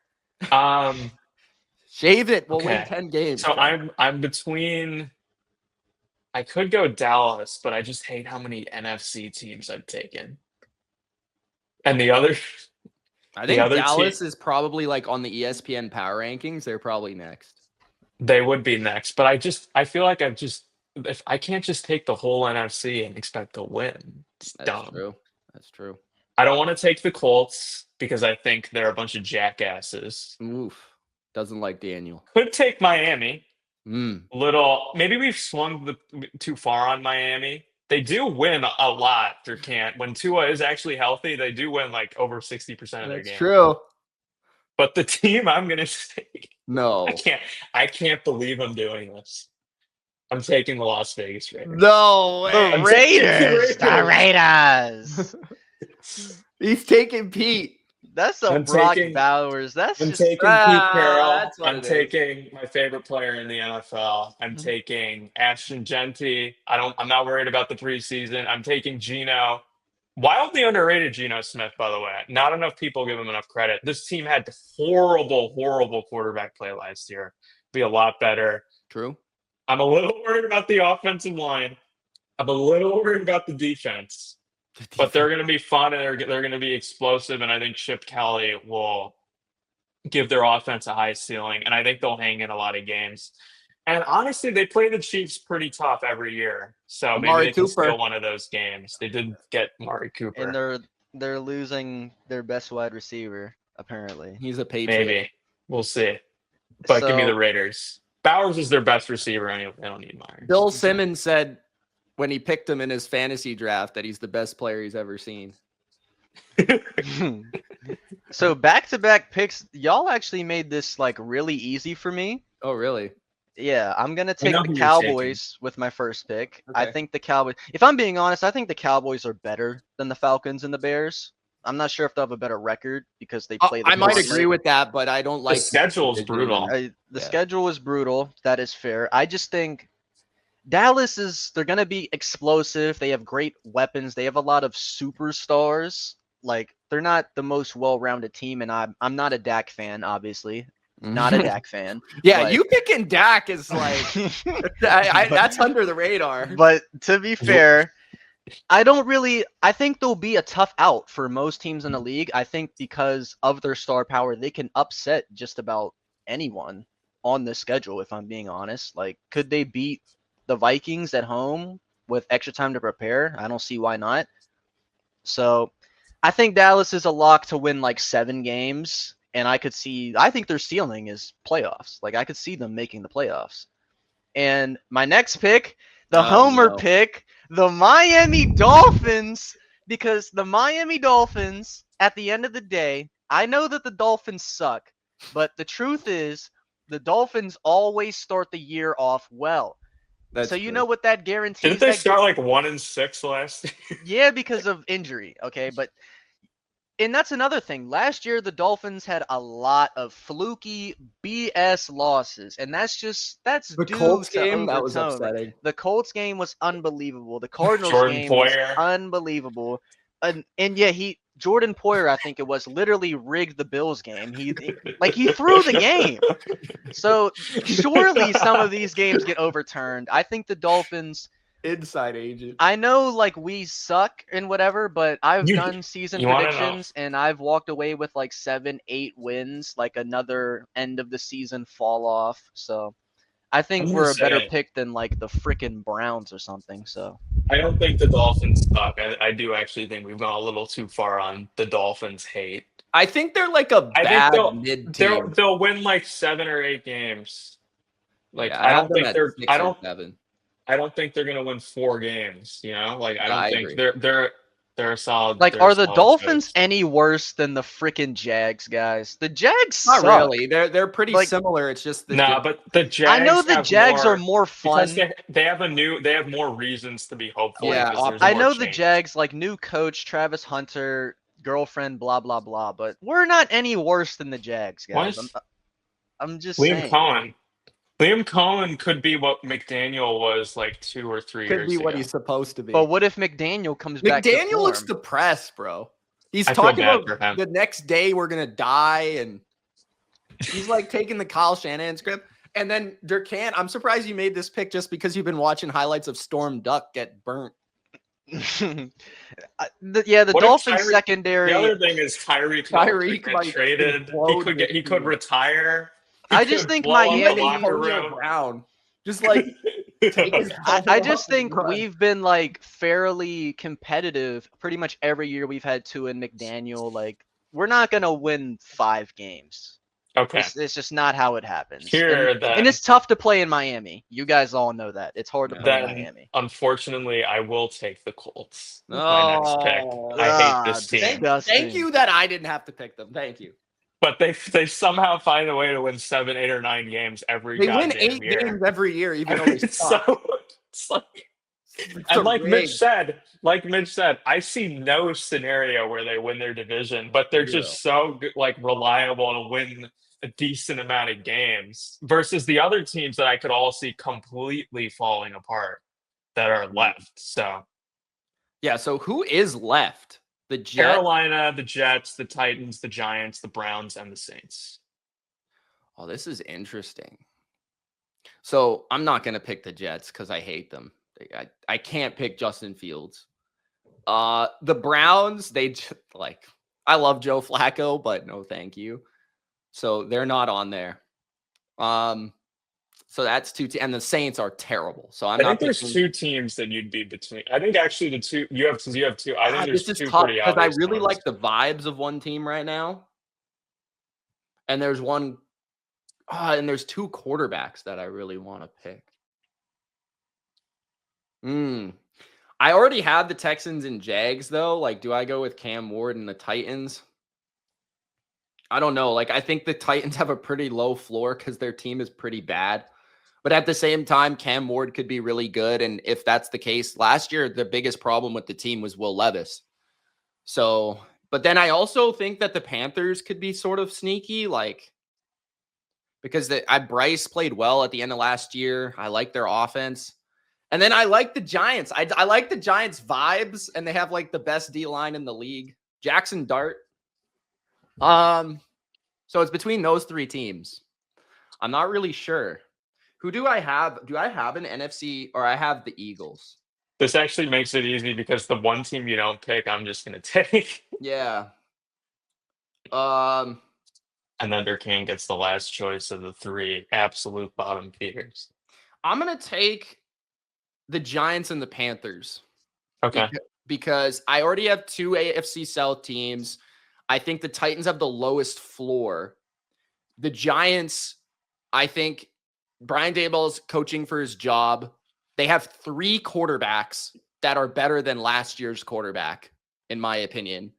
Shave it. We'll win 10 games. So I'm between. I could go Dallas, but I just hate how many NFC teams I've taken. And the other. I think Dallas is probably like on the ESPN power rankings. They're probably next. They would be next, but I feel like if I can't just take the whole NFC and expect to win. It's dumb. True. That's true. I don't want to take the Colts because I think they're a bunch of jackasses. Oof. Doesn't like Daniel. Could take Miami. Maybe we've swung too far on Miami. They do win a lot, Durcant. When Tua is actually healthy, they do win like over 60% of their games. That's true. But the team I'm going to take. No. I can't believe I'm doing this. I'm taking the Las Vegas Raiders. No way. The Raiders. The Raiders. He's taking Pete. That's Brock Bowers. I'm taking Pete Carroll. I'm taking taking my favorite player in the NFL. I'm taking Ashton Genty. I'm not worried about the preseason. I'm taking Geno. Wildly underrated Geno Smith, by the way. Not enough people give him enough credit. This team had horrible quarterback play last year. Be a lot better. True. I'm a little worried about the offensive line. I'm a little worried about the defense. But they're going to be fun and they're going to be explosive. And I think Chip Kelly will give their offense a high ceiling. And I think they'll hang in a lot of games. And honestly, they play the Chiefs pretty tough every year. So maybe they can steal one of those games. They did get Amari Cooper. And they're losing their best wide receiver, apparently. He's a Patriot. Maybe. We'll see. But give me the Raiders. Bowers is their best receiver anyway. They don't need Myers. Bill Simmons said when he picked him in his fantasy draft that he's the best player he's ever seen. So back-to-back picks, y'all actually made this like really easy for me. Oh, really? Yeah, I'm gonna We take know the who you're taking. Cowboys with my first pick. I Okay. think the Cowboys. If I'm being honest, I think the Cowboys are better than the Falcons and the Bears. I'm not sure if they'll have a better record because they play the I might gauntlet. agree with that, but I don't The like schedule's division. brutal. The Yeah. schedule is brutal. That is fair. I just think Dallas they're gonna be explosive. They have great weapons. They have a lot of superstars. Like they're not the most well-rounded team, and I'm not a Dak fan, obviously. Not a Dak fan. Yeah, but- you picking Dak is like that's under the radar. But to be fair, I think they'll be a tough out for most teams in the league. I think because of their star power, they can upset just about anyone on the schedule, if I'm being honest. Like, could they beat the Vikings at home with extra time to prepare? I don't see why not. So I think Dallas is a lock to win like 7 games. And I think their ceiling is playoffs. Like, I could see them making the playoffs. And my next pick, the homer no. pick, the Miami Dolphins, because the Miami Dolphins, at the end of the day, I know that the Dolphins suck, but the truth is, the Dolphins always start the year off well. That's so you true. know what that guarantees? Didn't they start like 1-6 last year? Yeah, because of injury. Okay, and that's another thing. Last year, the Dolphins had a lot of fluky BS losses, and that's The due Colts to game that was overtone. Like, upsetting. the Colts game was unbelievable. The Cardinals Jordan game was Poyer. unbelievable. And yeah, Jordan Poyer, I think it was, literally rigged the Bills game. He threw the game. So surely some of these games get overturned. I think the Dolphins. Inside agent. I know, like, we suck and whatever, but I've done season you wanna know? predictions and I've walked away with like 7, 8 wins, like another end of the season fall off. So I think I'm gonna we're a better say- pick than like the freaking Browns or something. So I don't think the Dolphins suck. I do actually think we've gone a little too far on the Dolphins hate. I think they're like a I bad think mid team. they'll win like 7 or 8 games. Like Yeah, I have don't them think at they're 6 I or don't 7. I don't think they're gonna win 4 games. You know, like I Yeah, don't I think agree. they're a solid. like, they're are a the solid Dolphins choice. any worse than the freaking Jags, guys? The Jags Not suck. really. They're pretty Like- similar. It's just the Nah, but the Jags. I know the have Jags more, are more fun. because they have more reasons to be hopeful. Yeah, because there's I more know the change. Jags, like, new coach, Travis Hunter, girlfriend, blah blah blah, but we're not any worse than the Jags, guys. What? I'm just Liam saying. Cohen. Liam Cohen could be what McDaniel was like 2 or 3 could years be ago. what he's supposed to be. But what if McDaniel comes back to McDaniel looks form? depressed, bro. He's I feel talking bad about for him. the next day we're gonna die, and he's like taking the Kyle Shanahan script. And then Durcant, I'm surprised you made this pick just because you've been watching highlights of Storm Duck get burnt. The What if Dolphins Tyreek- secondary. The other thing is Tyreek Tyreek get might traded. implode He could retire. He I just could think blow up the Miami- locker Antonio room. Brown, just like take his I ball just up and think run. we've been like fairly competitive pretty much every year we've had Tua and McDaniel. Like, we're not gonna win 5 games. Okay. It's just not how it happens. Here, and then. it's tough to play in Miami. You guys all know that. It's hard to play in Then, Miami. unfortunately, I will take the Colts with my next pick. Oh, I hate this team. Thank you that I didn't have to pick them. Thank you. But they somehow find a way to win 7, 8, or 9 games every They win goddamn 8 year. games every year, even though they It's suck. it's like, It's and a like rig. Mitch said, I see no scenario where they win their division, but they're just so good, like reliable to win a decent amount of games versus the other teams that I could all see completely falling apart that are left. So Yeah, so who is left? The Jets? Carolina, the Jets, the Titans, the Giants, the Browns, and the Saints. Oh, this is interesting. So I'm not going to pick the Jets because I hate them. I can't pick Justin Fields. The Browns, I love Joe Flacco, but no thank you. So they're not on there. So that's 2 and the Saints are terrible. So I think there's 2 teams that you'd be between. I think actually the 2 you have 2. I think there's this 2 is tough pretty because I obvious really ones. like the vibes of one team right now. And there's one and there's 2 quarterbacks that I really want to pick. I already have the Texans and Jags though. Like, do I go with Cam Ward and the Titans? I don't know. Like, I think the Titans have a pretty low floor because their team is pretty bad. But at the same time, Cam Ward could be really good. And if that's the case, last year, the biggest problem with the team was Will Levis. So, but then I also think that the Panthers could be sort of sneaky, like, because Bryce played well at the end of last year. I like their offense. And then I like the Giants. I like the Giants vibes, and they have like the best D line in the league. Jackson Dart. So it's between those three teams. I'm not really sure. Who do I have? Do I have an NFC, or I have the Eagles? This actually makes it easy because the one team you don't pick, I'm just gonna take. Yeah. And then Durcant gets the last choice of the three absolute bottom feeders. I'm gonna take the Giants and the Panthers. Okay. Because I already have two AFC South teams. I think the Titans have the lowest floor. The Giants, I think Brian Daboll's coaching for his job. They have three quarterbacks that are better than last year's quarterback, in my opinion.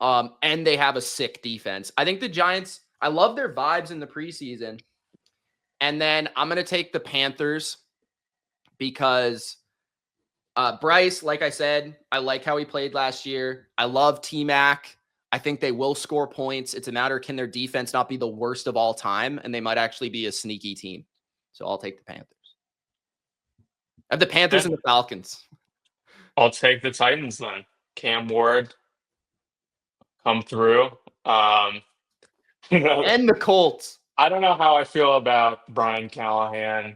And they have a sick defense. I think the Giants, I love their vibes in the preseason. And then I'm going to take the Panthers because Bryce, like I said, I like how he played last year. I love T-Mac. I think they will score points. It's a matter, can their defense not be the worst of all time? And they might actually be a sneaky team. So I'll take the Panthers. I have the Panthers and the Falcons. I'll take the Titans then. Cam Ward come through. And the Colts. I don't know how I feel about Brian Callahan.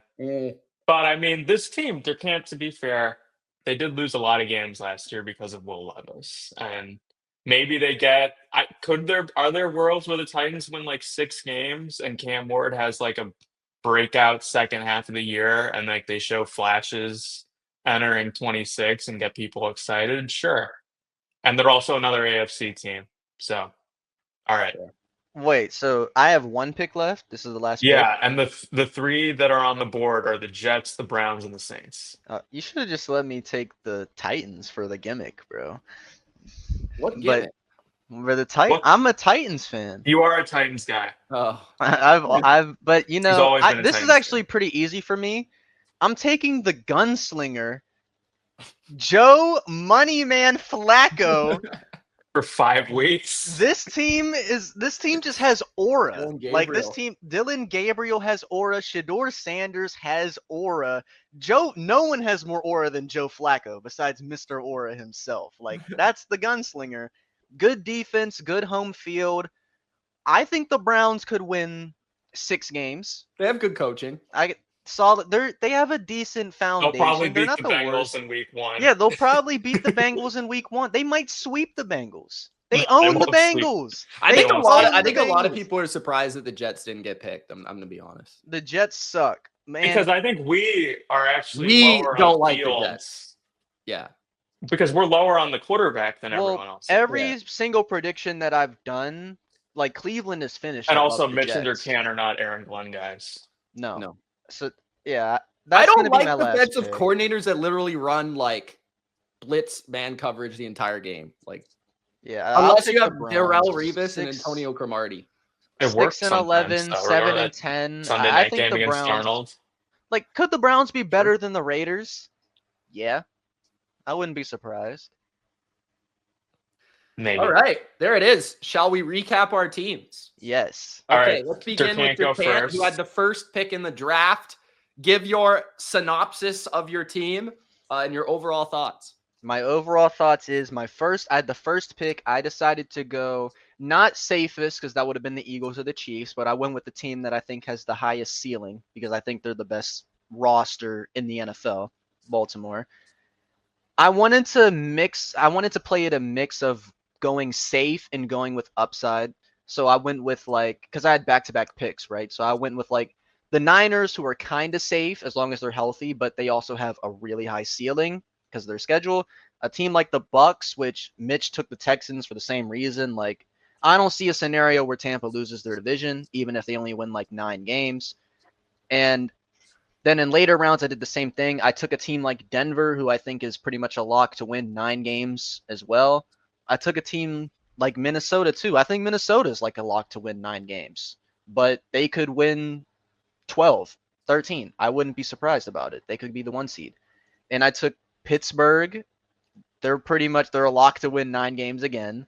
But I mean, this team, Durcant, to be fair, they did lose a lot of games last year because of Will Levis. And maybe they get are there worlds where the Titans win like 6 games and Cam Ward has like a breakout second half of the year and like they show flashes entering 26 and get people excited? Sure. And they're also another AFC team. So all right. Wait, so I have one pick left. This is the last Yeah, and the three that are on the board are the Jets, the Browns, and the Saints. pick. You should have just let me take the Titans for the gimmick, bro. What gimmick? For the Titans, I'm a Titans fan. You are a Titans guy. Oh, But you know, always been a this is Titans actually pretty easy for me. I'm taking the gunslinger, Joe Moneyman Flacco. For 5 weeks. This team just has aura. Dylan Like this Gabriel. team, Dylan Gabriel has aura. Shador Sanders has aura. No one has more aura than Joe Flacco besides Mr. Aura himself. Like that's the gunslinger. Good defense, good home field. I think the Browns could win 6 games. they have good coaching. Solid. They have a decent They'll foundation. probably They're beat not the the Bengals worst. in week 1. Yeah, they'll probably beat the Bengals in week 1. They might sweep the Bengals. They They own the won't sweep. Bengals. I They think a own lot. I the think a lot of Bengals. people are surprised that the Jets didn't get picked. I'm gonna be honest. The Jets suck, man. Because I think we are actually We lower don't on like the Fields. Jets. Yeah. Because we're lower on the quarterback than everyone else. every single prediction that I've done, like Cleveland is finished. And above also the Mitch and Jets. Durcant are not Aaron Glenn guys. No. So yeah, I that's don't gonna be like my last defensive pick. coordinators that literally run like blitz man coverage the entire game. Like Yeah, I'll unless take you the have Browns. Darrell Revis and 6 Antonio Cromartie. It 6 works and sometimes, 11, though. 7 Remember and that 10. Sunday I night think game the against Browns. Darnold. Like, could the Browns be better than the Raiders? Yeah, I wouldn't be surprised. Maybe. All right, there it is. Shall we recap our teams? Yes. All Okay, right, let's begin Durcant, with go Durcant, who had first. the first pick in the draft. Give your synopsis of your team and your overall thoughts. My overall thoughts is I had the first pick. I decided to go not safest because that would have been the Eagles or the Chiefs, but I went with the team that I think has the highest ceiling because I think they're the best roster in the NFL, Baltimore. I wanted to play it a mix of going safe and going with upside. So I went with because I had back-to-back picks, right? So I went with the Niners, who are kind of safe as long as they're healthy, but they also have a really high ceiling because of their schedule. A team like the Bucks, which Mitch took the Texans for the same reason. I don't see a scenario where Tampa loses their division, even if they only win 9 games. And then in later rounds, I did the same thing. I took a team like Denver, who I think is pretty much a lock to win 9 games as well. I took a team like Minnesota, too. I think Minnesota is a lock to win 9 games, but they could win 12. 13. I wouldn't be surprised about it. They could be the 1 seed. And I took Pittsburgh. They're a lock to win 9 games again.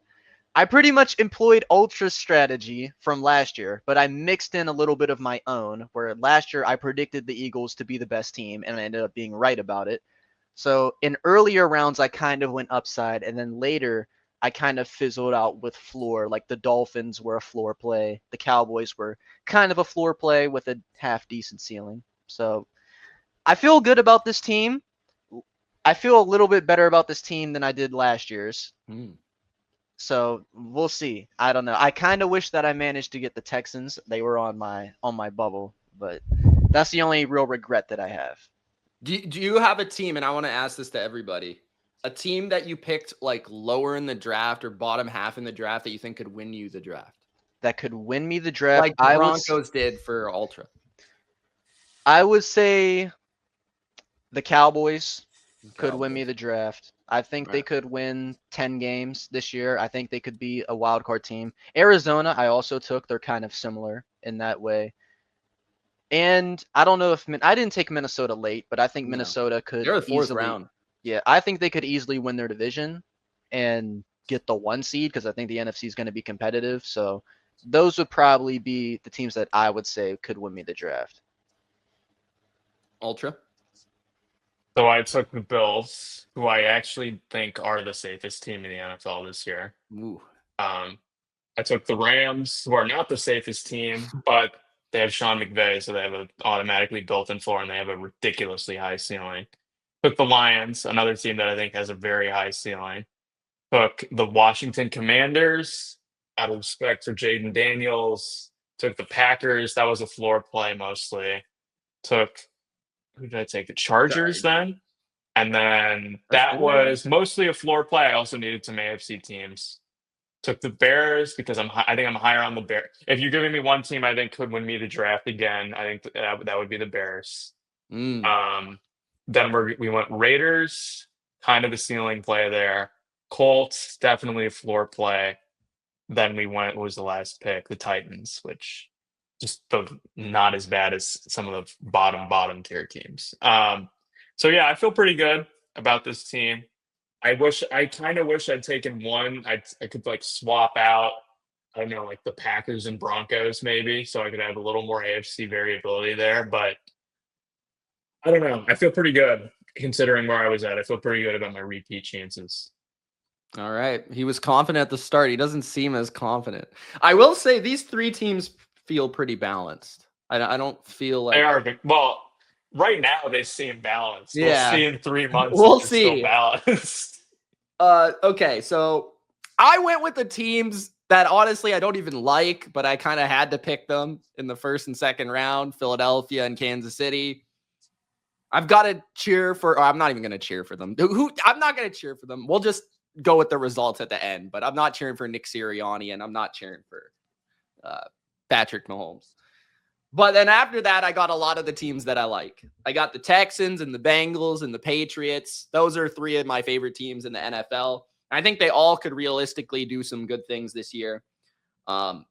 I pretty much employed Ultra's strategy from last year, but I mixed in a little bit of my own, where last year I predicted the Eagles to be the best team, and I ended up being right about it. So in earlier rounds, I kind of went upside, and then later I kind of fizzled out with floor. Like the Dolphins were a floor play. The Cowboys were kind of a floor play with a half decent ceiling. So I feel good about this team. I feel a little bit better about this team than I did last year's. So we'll see. I don't know. I kind of wish that I managed to get the Texans. They were on my bubble, but that's the only real regret that I have. Do you have a team, and I want to ask this to everybody, a team that you picked like lower in the draft or bottom half in the draft that you think could win you the draft? That could win me the draft. Like the Broncos did for Ultra. I would say the Cowboys could win me the draft. I think they could win 10 games this year. I think they could be a wild card team. Arizona, I also took. They're kind of similar in that way. And I don't know if I didn't take Minnesota late, but I think Minnesota could. They're the 4th easily, round. Yeah, I think they could easily win their division and get the 1 seed because I think the NFC is going to be competitive. So those would probably be the teams that I would say could win me the draft. Ultra. So I took the Bills, who I actually think are the safest team in the NFL this year. Ooh. I took the Rams, who are not the safest team, but they have Sean McVay, so they have an automatically built-in floor, and they have a ridiculously high ceiling. Took the Lions, another team that I think has a very high ceiling. Took the Washington Commanders, out of respect for Jaden Daniels. Took the Packers. That was a floor play mostly. Took, who did I take? The Chargers then? And then that was mostly a floor play. I also needed some AFC teams. Took the Bears because I think I'm higher on the Bears. If you're giving me one team I think could win me the draft again, I think that would be the Bears. Then we went Raiders, kind of a ceiling play there. Colts, definitely a floor play. Then we went, what was the last pick? The Titans, which just not as bad as some of the bottom tier teams. So yeah, I feel pretty good about this team. I kind of wish I'd taken one. I could like swap out, I don't know, like the Packers and Broncos maybe, so I could have a little more AFC variability there. But I don't know. I feel pretty good considering where I was at. I feel pretty good about my repeat chances. All right. He was confident at the start. He doesn't seem as confident. I will say these 3 teams feel pretty balanced. I don't feel like they are. Well, right now they seem balanced. Yeah. We'll see in 3 months. We'll if see. Still balanced. Okay, so I went with the teams that honestly I don't even like, but I kind of had to pick them in the 1st and 2nd round, Philadelphia and Kansas City. I've got to cheer for, or I'm not even going to cheer for them. I'm not going to cheer for them. We'll just go with the results at the end, but I'm not cheering for Nick Sirianni and I'm not cheering for Patrick Mahomes. But then after that, I got a lot of the teams that I like. I got the Texans and the Bengals and the Patriots. Those are 3 of my favorite teams in the NFL. I think they all could realistically do some good things this year. I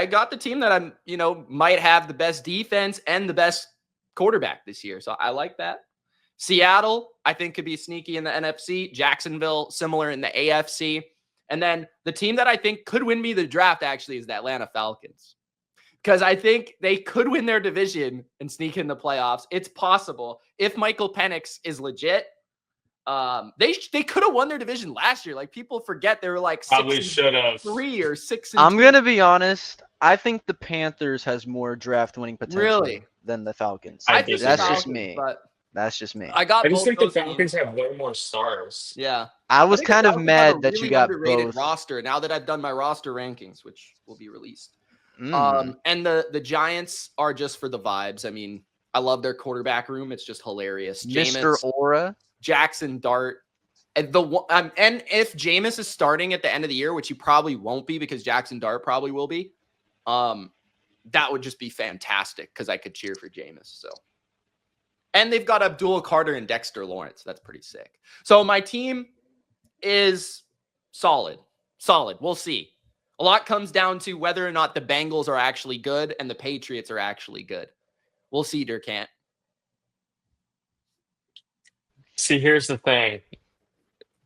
got the team that might have the best defense and the best quarterback this year. So I like that. Seattle, I think, could be sneaky in the NFC. Jacksonville, similar in the AFC. And then the team that I think could win me the draft actually is the Atlanta Falcons. Because I think they could win their division and sneak in the playoffs. It's possible. If Michael Penix is legit, they could have won their division last year. Like, people forget they were like 6-3 or 6-2. I'm going to be honest. I think the Panthers has more draft winning potential than the Falcons. I think that's Falcons, just me. But that's just me. I just think the Falcons have way more stars. Yeah. I was kind of mad that you got underrated both. roster now that I've done my roster rankings, which will be released. And the Giants are just for the vibes. I mean, I love their quarterback room. It's just hilarious. Mr. Aura. Jackson Dart. And if Jameis is starting at the end of the year, which he probably won't be because Jackson Dart probably will be, that would just be fantastic because I could cheer for Jameis. So, and they've got Abdul Carter and Dexter Lawrence. That's pretty sick. So my team is solid. We'll see. A lot comes down to whether or not the Bengals are actually good and the Patriots are actually good. We'll see, Durcant. See, here's the thing.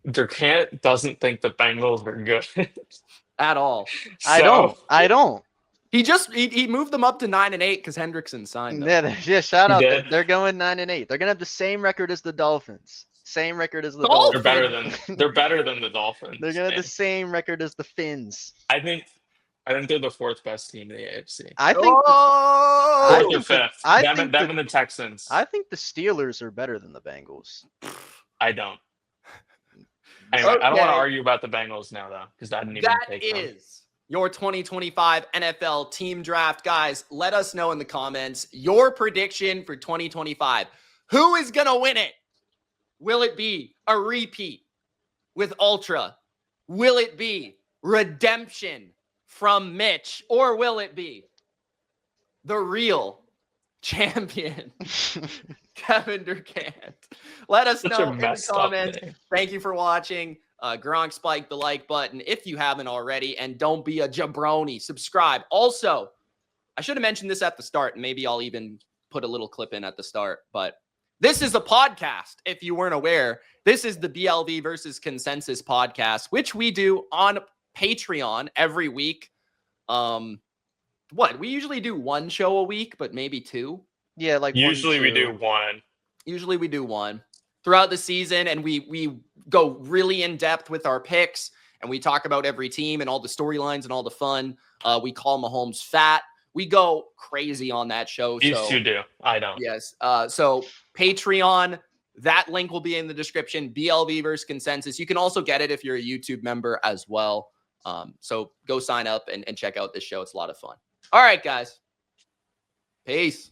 Durcant doesn't think the Bengals are good. At all. I don't. He moved them up to 9-8 because Hendrickson signed them. Yeah, shout He out. did? They're going 9-8. They're gonna have the same record as the Dolphins. Same record as the Dolphins? Dolphins. They're better than the Dolphins. They're gonna have man. the same record as the Finns. I think they're the fourth best team in the AFC. I think. Oh! Fourth or think the- fifth. I them think and the Texans. I think the Steelers are better than the Bengals. I don't. Anyway, I don't want to Okay. argue about the Bengals now, though, because I didn't even That take them. is your 2025 NFL team draft. Guys, let us know in the comments your prediction for 2025. Who is going to win it? Will it be a repeat with Ultra? Will it be redemption from Mitch? Or will it be the real champion, Kevin Durcant? Let us Such know a in the messed up comments. name. Thank you for watching. Gronk, spike the like button if you haven't already, and don't be a jabroni. Subscribe. Also, I should have mentioned this at the start, and maybe I'll even put a little clip in at the start, but this is a podcast, if you weren't aware. This is the BLV versus Consensus podcast, which we do on Patreon every week. We usually do one show a week, but maybe two. Yeah, like Usually we 1-2. do one. Usually we do one throughout the season, and we go really in depth with our picks, and we talk about every team and all the storylines and all the fun. We call Mahomes fat. We go crazy on that show. These two do. I don't. Yes. So Patreon, that link will be in the description. BLV versus Consensus. You can also get it if you're a YouTube member as well. So go sign up and check out this show. It's a lot of fun. All right, guys. Peace.